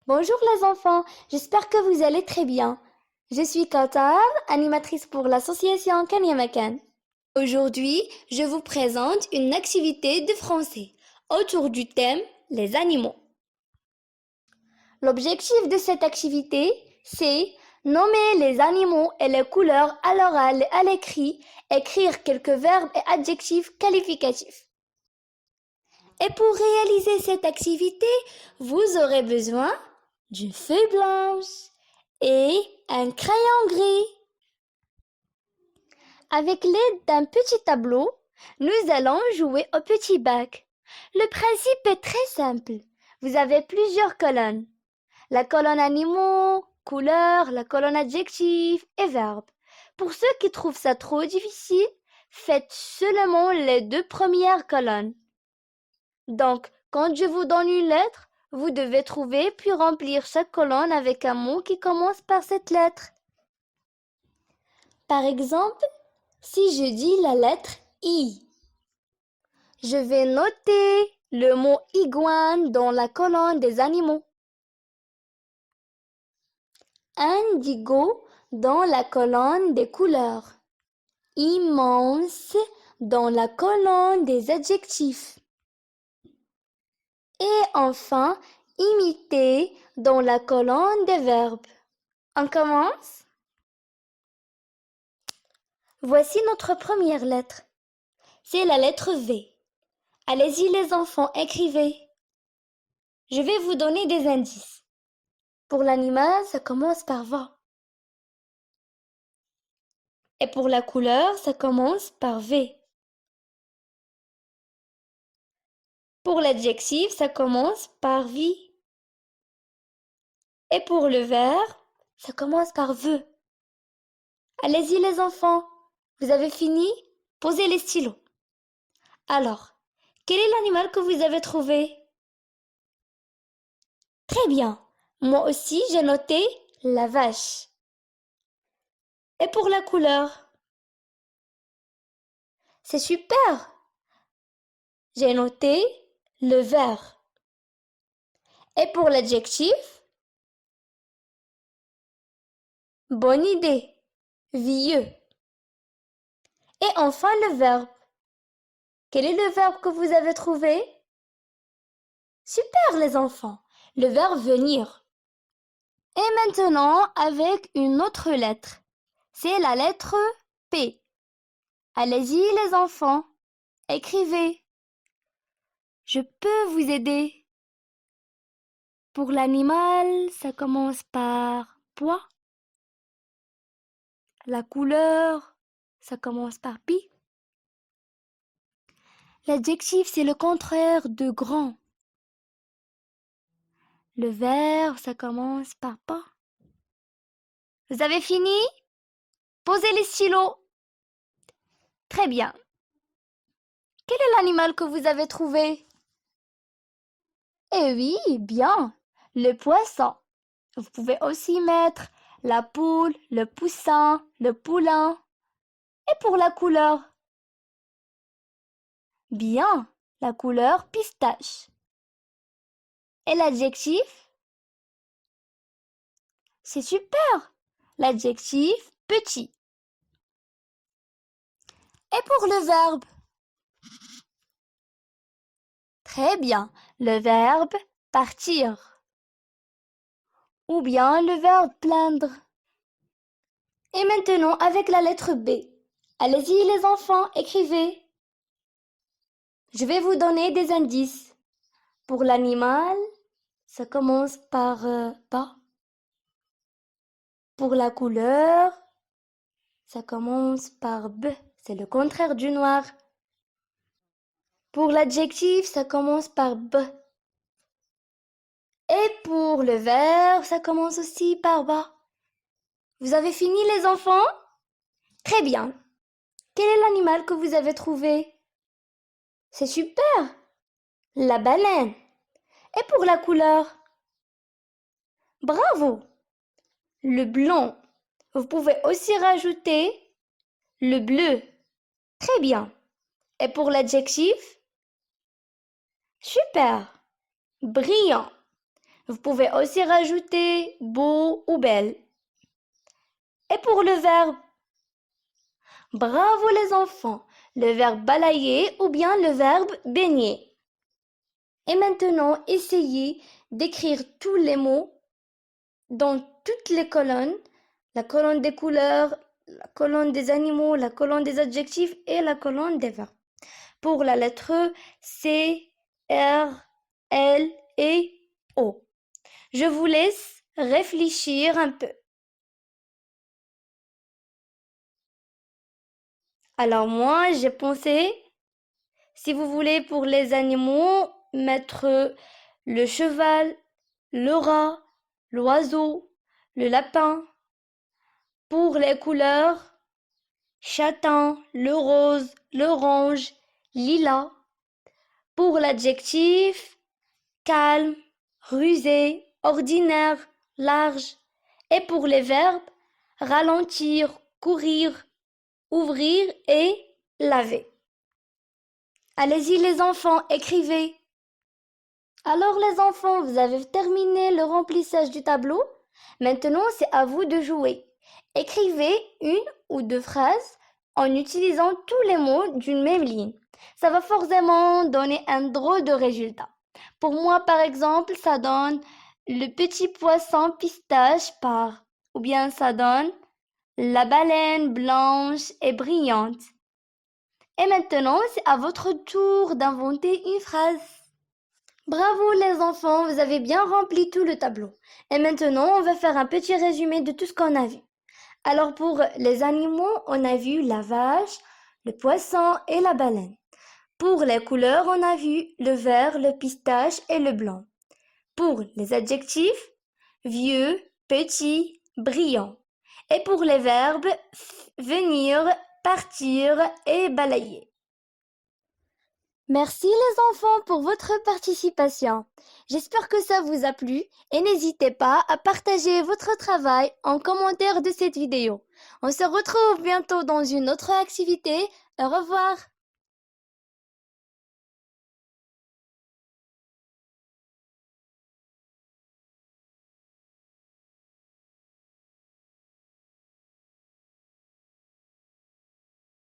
Bonjour les enfants, j'espère que vous allez très bien. Je suis Kautar, animatrice pour l'association Kanyamakan. Aujourd'hui, je vous présente une activité de français autour du thème les animaux. L'objectif de cette activité, c'est nommer les animaux et les couleurs à l'oral et à l'écrit, écrire quelques verbes et adjectifs qualificatifs. Et pour réaliser cette activité, vous aurez besoin d'une feuille blanche et un crayon gris. Avec l'aide d'un petit tableau, nous allons jouer au petit bac. Le principe est très simple. Vous avez plusieurs colonnes. La colonne animaux, couleurs, la colonne adjectifs et verbes. Pour ceux qui trouvent ça trop difficile, faites seulement les deux premières colonnes. Donc, quand je vous donne une lettre, vous devez trouver puis remplir chaque colonne avec un mot qui commence par cette lettre. Par exemple, si je dis la lettre I, je vais noter le mot iguane dans la colonne des animaux. Indigo dans la colonne des couleurs. Immense dans la colonne des adjectifs. Et enfin, imiter dans la colonne des verbes. On commence? Voici notre première lettre. C'est la lettre V. Allez-y les enfants, écrivez. Je vais vous donner des indices. Pour l'animal, ça commence par V. Et pour la couleur, ça commence par V. Pour l'adjectif, ça commence par vi. Et pour le verbe, ça commence par ve. Allez-y les enfants, vous avez fini? Posez les stylos. Alors, quel est l'animal que vous avez trouvé? Très bien. Moi aussi, j'ai noté la vache. Et pour la couleur? C'est super. J'ai noté le vert. Et pour l'adjectif? Bonne idée. Vieux. Et enfin le verbe. Quel est le verbe que vous avez trouvé? Super les enfants. Le verbe venir. Et maintenant avec une autre lettre. C'est la lettre P. Allez-y les enfants. Écrivez. Je peux vous aider. Pour l'animal, ça commence par poids. La couleur, ça commence par pi. L'adjectif, c'est le contraire de grand. Le verbe, ça commence par pas. Vous avez fini? Posez les stylos. Très bien. Quel est l'animal que vous avez trouvé? Eh oui, bien, le poisson. Vous pouvez aussi mettre la poule, le poussin, le poulain. Et pour la couleur? Bien, la couleur pistache. Et l'adjectif? C'est super, l'adjectif petit. Et pour le verbe? Très bien, le verbe partir. Ou bien le verbe plaindre. Et maintenant avec la lettre B. Allez-y les enfants, écrivez. Je vais vous donner des indices. Pour l'animal, ça commence par pas. Pour la couleur, ça commence par B. C'est le contraire du noir. Pour l'adjectif, ça commence par B. Et pour le verbe, ça commence aussi par ba. Vous avez fini les enfants? Très bien. Quel est l'animal que vous avez trouvé? C'est super. La baleine. Et pour la couleur? Bravo. Le blanc. Vous pouvez aussi rajouter le bleu. Très bien. Et pour l'adjectif? Super. Brillant. Vous pouvez aussi rajouter beau ou belle. Et pour le verbe, bravo les enfants, le verbe balayer ou bien le verbe baigner. Et maintenant, essayez d'écrire tous les mots dans toutes les colonnes, la colonne des couleurs, la colonne des animaux, la colonne des adjectifs et la colonne des verbes. Pour la lettre C, R, L et O. Je vous laisse réfléchir un peu. Alors moi, j'ai pensé, si vous voulez, pour les animaux, mettre le cheval, le rat, l'oiseau, le lapin. Pour les couleurs, châtain, le rose, l'orange, lilas. Pour l'adjectif, calme, rusé, ordinaire, large. Et pour les verbes, ralentir, courir, ouvrir et laver. Allez-y les enfants, écrivez. Alors les enfants, vous avez terminé le remplissage du tableau. Maintenant, c'est à vous de jouer. Écrivez une ou deux phrases en utilisant tous les mots d'une même ligne. Ça va forcément donner un drôle de résultat. Pour moi, par exemple, ça donne le petit poisson pistache part. Ou bien ça donne la baleine blanche et brillante. Et maintenant, c'est à votre tour d'inventer une phrase. Bravo les enfants, vous avez bien rempli tout le tableau. Et maintenant, on va faire un petit résumé de tout ce qu'on a vu. Alors pour les animaux, on a vu la vache, le poisson et la baleine. Pour les couleurs, on a vu le vert, le pistache et le blanc. Pour les adjectifs, vieux, petit, brillant. Et pour les verbes, venir, partir et balayer. Merci les enfants pour votre participation. J'espère que ça vous a plu et n'hésitez pas à partager votre travail en commentaire de cette vidéo. On se retrouve bientôt dans une autre activité. Au revoir.